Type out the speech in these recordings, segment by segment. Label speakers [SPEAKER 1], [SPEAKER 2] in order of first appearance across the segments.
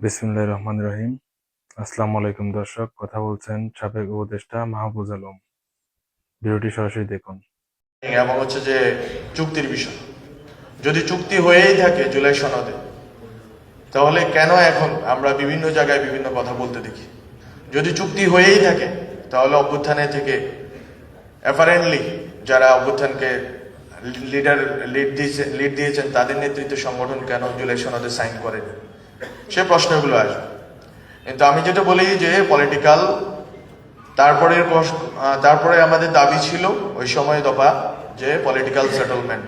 [SPEAKER 1] বিসমিল্লাহির রহমানির রহিম। আসসালামু আলাইকুম দর্শক, কথা বলছেন সাবেক উপদেষ্টা মাহফুজ আলম। ভিডিওটি সরাসরি দেখুন।
[SPEAKER 2] এবং হচ্ছে যে চুক্তির বিষয়, যদি চুক্তি হয়েই থাকে জুলাই সনদে, তাহলে কেন এখন আমরা বিভিন্ন জায়গায় বিভিন্ন কথা বলতে দেখি? যদি চুক্তি হয়েই থাকে তাহলে অভ্যুত্থানে থেকে অ্যাপারেন্টলি যারা অভ্যুত্থানকে লিড দিয়েছেন তাদের নেতৃত্বে সংগঠন কেন জুলাই সনদে সাইন করেনি? সে প্রশ্নগুলো আসবে। কিন্তু আমি যেটা বলি যে পলিটিক্যাল, তারপরে আমাদের দাবি ছিল ওই সময় দফা যে পলিটিক্যাল সেটেলমেন্ট।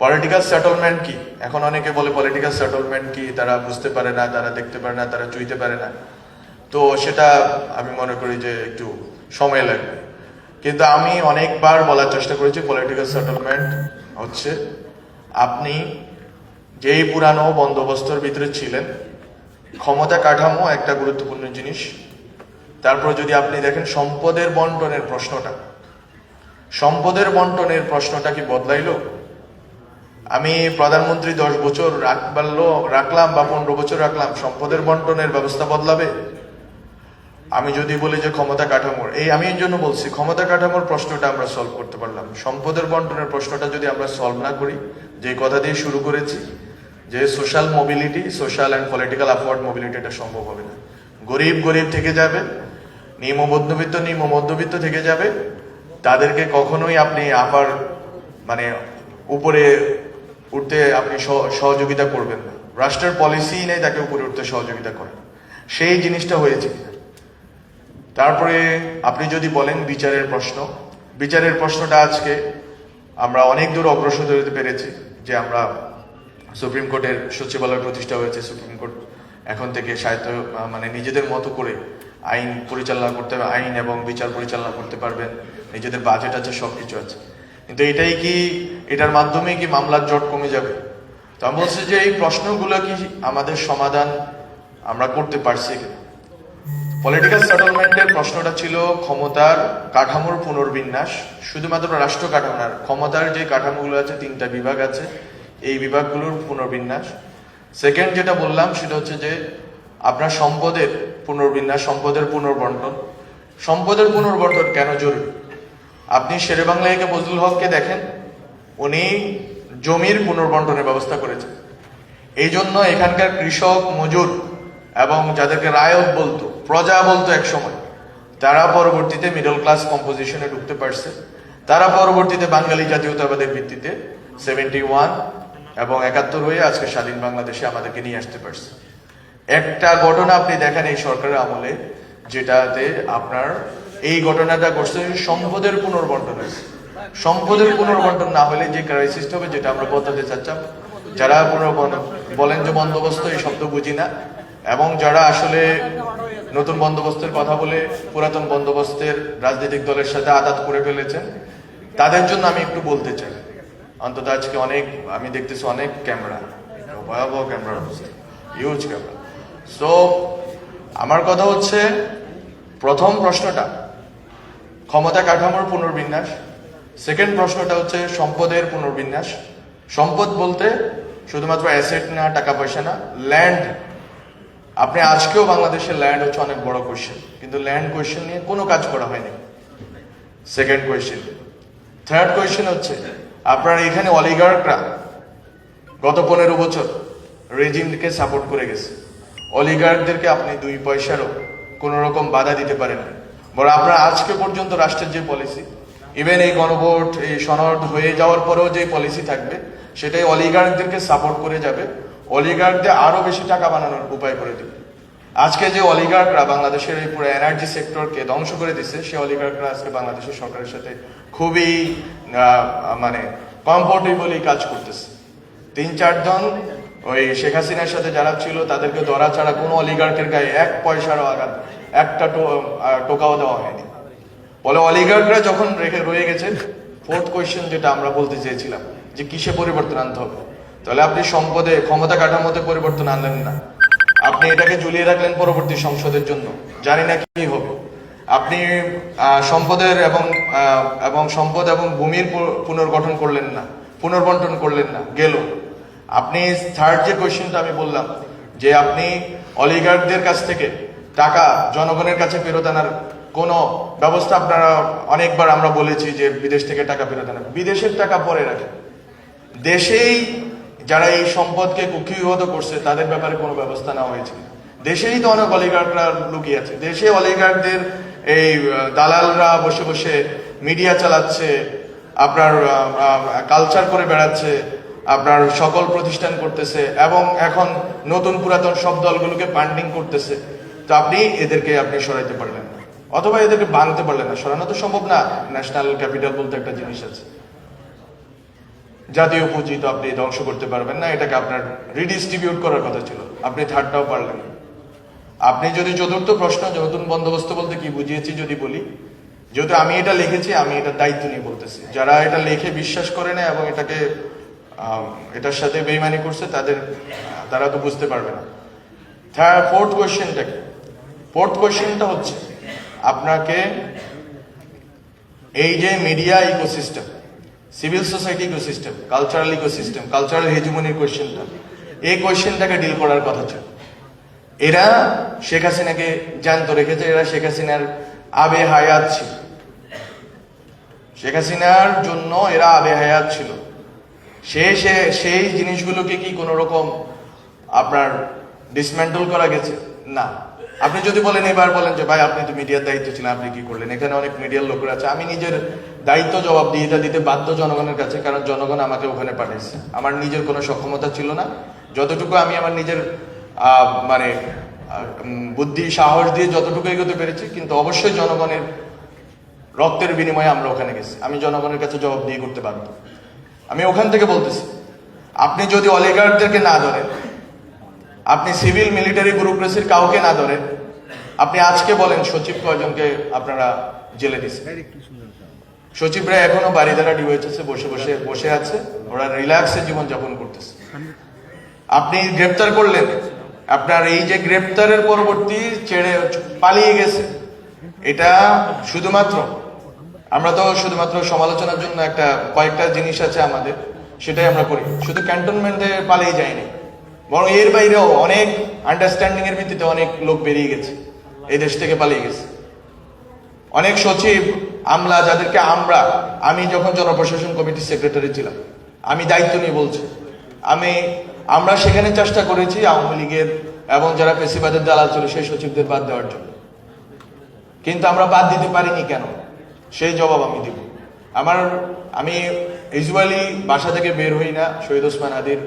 [SPEAKER 2] পলিটিক্যাল সেটেলমেন্ট কি? এখন অনেকে বলে পলিটিক্যাল সেটেলমেন্ট কি, তারা বুঝতে পারে না, তারা দেখতে পারে না, তারা চুইতে পারে না। তো সেটা আমি মনে করি যে একটু সময় লাগবে। কিন্তু আমি অনেকবার বলার চেষ্টা করেছি পলিটিক্যাল সেটেলমেন্ট হচ্ছে আপনি যেই পুরানো বন্দোবস্তর ভিতরে ছিলেন, ক্ষমতা কাঠামো একটা গুরুত্বপূর্ণ জিনিস। তারপর যদি আপনি দেখেন সম্পদের বন্টনের প্রশ্নটা কি বদলাইলো? আমি প্রধানমন্ত্রী 10 বছর রাখলাম বা 15 বছর রাখলাম, সম্পদের বন্টনের ব্যবস্থা বদলাবে? আমি যদি বলি যে ক্ষমতা কাঠামোর, আমি এই জন্য বলছি ক্ষমতা কাঠামোর প্রশ্নটা আমরা সলভ করতে পারলাম, সম্পদের বন্টনের প্রশ্নটা যদি আমরা সলভ না করি, যে কথা দিয়ে শুরু করেছি যে social and political upward mobility, এটা সম্ভব হবে না। গরিব থেকে যাবে, নিম্ন মধ্যবিত্ত থেকে যাবে। তাদেরকে কখনোই আপনি উপরে উঠতে আপনি সহযোগিতা করবেন না। রাষ্ট্রের পলিসি নেই তাকে উপরে উঠতে সহযোগিতা করে, সেই জিনিসটা হয়েছে। তারপরে আপনি যদি বলেন বিচারের প্রশ্নটা আজকে আমরা অনেক দূর অগ্রসর হতে পেরেছি যে আমরা সুপ্রিম কোর্টের সচিবালয় প্রতিষ্ঠা হয়েছে। সুপ্রিম কোর্ট এখন থেকে নিজেদের মতো করে আইন এবং বিচার পরিচালনা করতে পারবেন। নিজেদের বাজেট আছে, সবকিছু আছে। কিন্তু এটার মাধ্যমে কি মামলার জট কমে যাবে? তো আমি বলছি যে এই প্রশ্নগুলো কি আমাদের সমাধান আমরা করতে পারছি কিনা। পলিটিক্যাল সেটেলমেন্টের প্রশ্নটা ছিল ক্ষমতার কাঠামোর পুনর্বিন্যাস, শুধুমাত্র রাষ্ট্র কাঠামো না, ক্ষমতার যে কাঠামোগুলো আছে, 3টা বিভাগ আছে, এই বিভাগগুলোর পুনর্বিন্যাস। সেকেন্ড যেটা বললাম সেটা হচ্ছে যে আপনার সম্পদের পুনর্বিন্যাস, সম্পদের পুনর্বন্টন কেন জরুরি? আপনি শেরে বাংলাকে ফজলুল হককে দেখেন, উনি জমির পুনর্বন্টনের ব্যবস্থা করেছেন। এই জন্য এখানকার কৃষক, মজুর এবং যাদেরকে রায়ত বলতো, প্রজা বলতো এক সময়, তারা পরবর্তীতে মিডল ক্লাস কম্পোজিশনে ঢুকতে পারছে। তারা পরবর্তীতে বাঙালি জাতীয়তাবাদের ভিত্তিতে 71 এবং 71 হয়ে আজকে স্বাধীন বাংলাদেশে আমাদেরকে নিয়ে আসতে পারছে। একটা ঘটনা আপনি দেখেন এই সরকারের আমলে, যেটাতে আপনার এই ঘটনাটা ঘটছে, সম্পদের পুনর্বন্টন হয়েছে। সম্পদের পুনর্বন্টন না হলে যে ক্রাইসিসটা হবে, যেটা আমরা বলতে চাচ্ছিলাম, যারা বলেন যে বন্দোবস্ত, এই শব্দ বুঝি না, এবং যারা আসলে নতুন বন্দোবস্তের কথা বলে পুরাতন বন্দোবস্তের রাজনৈতিক দলের সাথে আঘাত করে ফেলেছেন, তাদের জন্য আমি একটু বলতে চাই। অন্তত আজকে আমি দেখতেছি অনেক ক্যামেরা, ভয়াবহ ক্যামেরার অবস্থা, হিউজ ক্যামেরা। সো আমার কথা হচ্ছে, প্রথম প্রশ্নটা ক্ষমতা কাঠামোর পুনর্বিন্যাস, সেকেন্ড প্রশ্নটা হচ্ছে সম্পদের পুনর্বিন্যাস। সম্পদ বলতে শুধুমাত্র অ্যাসেট না, টাকা পয়সা না, ল্যান্ড। আপনি আজকেও বাংলাদেশের ল্যান্ড হচ্ছে অনেক বড় কোয়েশ্চেন, কিন্তু ল্যান্ড কোয়েশ্চেন নিয়ে কোনো কাজ করা হয়নি। Second question. থার্ড কোয়েশ্চেন হচ্ছে আপনার এখানে অলিগার্করা গত 15 বছর রেজিমকে সাপোর্ট করে গেছে। অলিগার্কদেরকে আপনি 2 পয়সারও কোন রকম বাধা দিতে পারেন না। বরং আপনার আজকে পর্যন্ত রাষ্ট্রের যে পলিসি, ইভেন এই গণভোট, এই সনদ হয়ে যাওয়ার পরেও যে পলিসি থাকবে, সেটাই অলিগার্কদেরকে সাপোর্ট করে যাবে, অলিগার্কদের আরো বেশি টাকা বানানোর উপায় করে দেবে। আজকে যে অলিগার্করা বাংলাদেশের এই পুরো এনার্জি সেক্টরকে ধ্বংস করে দিচ্ছে, সেই অলিগার্করা আজকে বাংলাদেশের সরকারের সাথে খুবই কমফোর্টেবলি কাজ করতেছে। 3-4 জন ওই শেখ হাসিনার সাথে যারা ছিল, তাদেরকে ধরা ছাড়া কোনো অলিগার্কের গায়ে 1 পয়সারও আঘাত, একটা টোকাও দেওয়া হয়নি। বলে অলিগার্করা যখন রয়ে গেছে। ফোর্থ কোয়েশ্চেন যেটা আমরা বলতে চেয়েছিলাম, যে কিসে পরিবর্তন আনতে হবে, তাহলে আপনি ক্ষমতা কাঠামোতে পরিবর্তন আনলেন না, আপনি এটাকে ঝুলিয়ে রাখলেন পরবর্তী সংসদের জন্য, জানি না কি হবে। আপনি সম্পদ এবং ভূমির পুনর্বন্টন করলেন না, গেল। আপনি থার্ড যে কোয়েশ্চেনটা আমি বললাম, যে আপনি অলিগার্কদের কাছ থেকে টাকা জনগণের কাছে ফেরত আনার কোনো ব্যবস্থা আপনারা অনেকবার আমরা বলেছি যে বিদেশ থেকে টাকা ফেরত আনা, বিদেশের টাকা পরে রাখে, দেশেই যারা এই সম্পদকে কুক্ষিগত করছে তাদের ব্যাপারে কোনো ব্যবস্থা নেওয়া হয়েছে। দেশেই তো অনেক অলিগার্করা লুকিয়ে আছে, দেশে অলিগার্কদের এই দালালরা বসে বসে মিডিয়া চালাচ্ছে, আপনার কালচার করে বেড়াচ্ছে, আপনার সকল প্রতিষ্ঠান করতেছে এবং এখন নতুন পুরাতন সব দলগুলোকে ফান্ডিং করতেছে। তো আপনি এদেরকে আপনি সরাইতে পারলেন না, অথবা এদেরকে ভাঙতে পারলেন না। সরানো তো সম্ভব না, ন্যাশনাল ক্যাপিটাল বলতে একটা জিনিস আছে, জাতীয় পুঁজি তো আপনি ধ্বংস করতে পারবেন না, এটাকে আপনার রিডিস্ট্রিবিউট করার কথা ছিল, আপনি থার্ডটাও পারলেন না। আপনি যদি চতুর্থ প্রশ্ন নতুন বন্দোবস্ত বলতে কি বুঝিয়েছি যদি বলি, যেহেতু আমি এটা লিখেছি আমি এটার দায়িত্ব নিয়ে বলতেছি, যারা এটা লিখে বিশ্বাস করে না এবং এটাকে এটার সাথে বেইমানি করছে তারা তো বুঝতে পারবে না। ফোর্থ কোয়েশ্চেনটা কি? ফোর্থ কোয়েশ্চেনটা হচ্ছে আপনাকে এই যে media ecosystem, civil society ecosystem, cultural ecosystem, cultural হেজুমনির কোয়েশ্চেনটা, এই কোয়েশ্চেনটাকে ডিল করার কথা ছিল। এরা শেখ হাসিনাকে জ্যান্ত রেখেছে, এরা শেখ হাসিনার আবে হায়াত ছিল, শেখ হাসিনার জন্য এরা আবে হায়াত ছিল। সেই জিনিসগুলোকে কি কোনো রকম আপনার ডিসমেন্টল করা গেছে? না। আপনি যদি বলেন এবার বলেন যে ভাই আপনি তো মিডিয়ার দায়িত্ব ছিলেন, আপনি কি করলেন, এখানে অনেক মিডিয়ার লোকরা আছে, আমি নিজের দায়িত্ব জবাবদিহিতা দিতে বাধ্য জনগণের কাছে, কারণ জনগণ আমাকে ওখানে পাঠাইছে, আমার নিজের কোনো সক্ষমতা ছিল না। যতটুকু আমি আমার নিজের মানে বুদ্ধি সাহস দিয়ে যতটুকু এগোতে পেরেছি, কিন্তু অবশ্যই জনগণের রক্তের বিনিময়ে আমরা ওখানে গেছি, আমি জনগণের কাছে জবাবদিহি করতে বাধ্য। আমি ওখান থেকে বলতেছি, আপনি যদি অলিগার্কদেরকে না ধরেন, আপনি সিভিল মিলিটারি ব্যুরোক্রেসির কাউকে না ধরেন, আপনি আজকে বলেন সচিব কয়জনকে আপনারা জেলে দিচ্ছেন? সচিবরা এখনো বাড়ি দ্বারা ডিওএইচএসে বসে আছে, ওরা রিল্যাক্সে জীবনযাপন করতেছে। আপনি গ্রেপ্তার করলেন, আপনার এই যে গ্রেপ্তারের পরবর্তী ছেড়ে পালিয়ে গেছে, এটা শুধুমাত্র আমরা তো শুধুমাত্র সমালোচনার জন্য কয়েকটা জিনিস আছে আমাদের, সেটাই আমরা করি, শুধু ক্যান্টনমেন্টে পালিয়ে যায়নি, বরং এর বাইরেও অনেক আন্ডারস্ট্যান্ডিং এর ভিত্তিতে অনেক লোক বেরিয়ে গেছে, এই দেশ থেকে পালিয়ে গেছে। অনেক সচিব আমলা যাদেরকে আমি যখন জনপ্রশাসন কমিটির সেক্রেটারি ছিলাম, আমি দায়িত্ব নিয়ে বলছি, আমরা সেখানে চেষ্টা করেছি আওয়ামী লীগের এবং যারা পেশিবাদের দালাল ছিল সেই সচিবদের বাদ দেওয়ার জন্য, কিন্তু আমরা বাদ দিতে পারিনি কেন, সেই জবাব আমি দিব। আমি ইউজুয়ালি বাসা থেকে বের হই না শহীদ ওসমান হাদির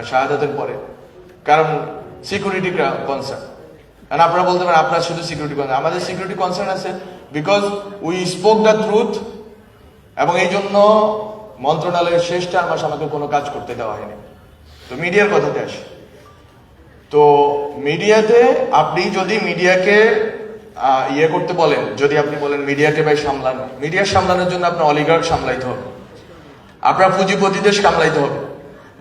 [SPEAKER 2] শাহাদাতের পরে, কারণ সিকিউরিটি কনসার্ন। কারণ আপনারা বলতে পারেন আপনার শুধু সিকিউরিটি কনসার্ন, আমাদের সিকিউরিটি কনসার্ন আছে, because we spoke the truth, এবং এই জন্য মন্ত্রণালয়ের শেষ 4 মাস আমাকে কোনো কাজ করতে দেওয়া হয়নি। তো মিডিয়ার কথাতে আসি, তো মিডিয়াতে আপনি যদি মিডিয়াকে করতে বলেন, যদি আপনি বলেন মিডিয়াকে ভাই সামলান, মিডিয়া সামলানোর জন্য আপনার অলিগার্ক সামলাইতে হবে, আপনার পুঁজিপতিদের সামলাইতে হবে,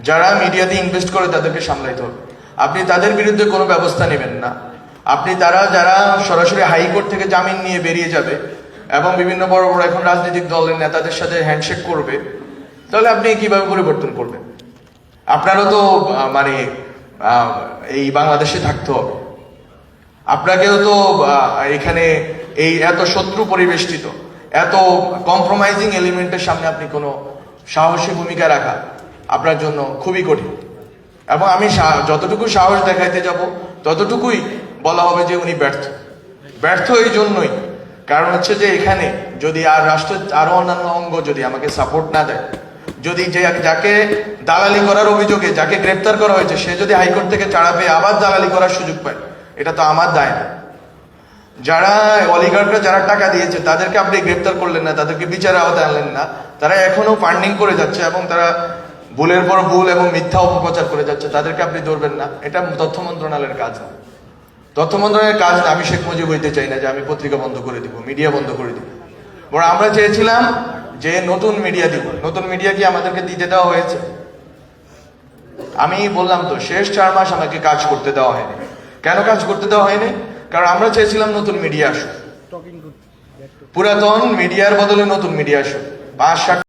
[SPEAKER 2] যারা মিডিয়াতে ইনভেস্ট করে তাদেরকে সামলাইতে হবে। আপনি তাদের বিরুদ্ধে কোনো ব্যবস্থা নেবেন না, যারা সরাসরি হাইকোর্ট থেকে জামিন নিয়ে বেরিয়ে যাবে এবং বিভিন্ন বড় বড় এখন রাজনৈতিক দলের নেতাদের সাথে হ্যান্ডশেক করবে, তাহলে আপনি কিভাবে পরিবর্তন করবেন? আপনারও তো এই বাংলাদেশে থাকতে হবে, আপনাকেও তো এখানে এই এত শত্রু পরিবেষ্টিত, এত কম্প্রোমাইজিং এলিমেন্টের সামনে আপনি কোনো সাহসী ভূমিকা রাখা আপনার জন্য খুবই কঠিন। এবং আমি যতটুকু সাহস দেখাইতে যাব ততটুকুই বলা হবে যে উনি ব্যর্থ এই জন্যই, কারণ হচ্ছে যে এখানে যদি রাষ্ট্রের আরো অন্যান্য অঙ্গ যদি আমাকে সাপোর্ট না দেয়, যদি যাকে দালালি করার অভিযোগে যাকে গ্রেপ্তার করা হয়েছে সে যদি হাইকোর্ট থেকে ছাড়া পেয়ে আবার দালালি করার সুযোগ পায়, এটা তো আমার দায় না। যারা অলিগার্করা যারা টাকা দিয়েছে তাদেরকে আপনি গ্রেপ্তার করলেন না, তাদেরকে বিচারের আওতায় আনলেন না, তারা এখনো ফান্ডিং করে যাচ্ছে এবং তারা ভুলের পর ভুল এবং মিথ্যা অপপ্রচার করে যাচ্ছে, তাদেরকে আপনি ধরবেন না। এটা তথ্য মন্ত্রণালয়ের কাজ না, তথ্য মন্ত্রণালয়ের কাজ না। আমি শেখ মুজিব হইতে চাই না যে আমি পত্রিকা বন্ধ করে দিব, মিডিয়া বন্ধ করে দিব, বরং আমরা চেয়েছিলাম যে নতুন মিডিয়া দিব। নতুন মিডিয়া কি আমাদেরকে দিতে দেওয়া হয়েছে? আমি বললাম তো শেষ 4 মাস আমাকে কাজ করতে দেওয়া হয়নি। কেন কাজ করতে দেওয়া হয়নি? কারণ আমরা চেয়েছিলাম নতুন মিডিয়া আসুক, পুরাতন মিডিয়ার বদলে নতুন মিডিয়া আসুক। 5-7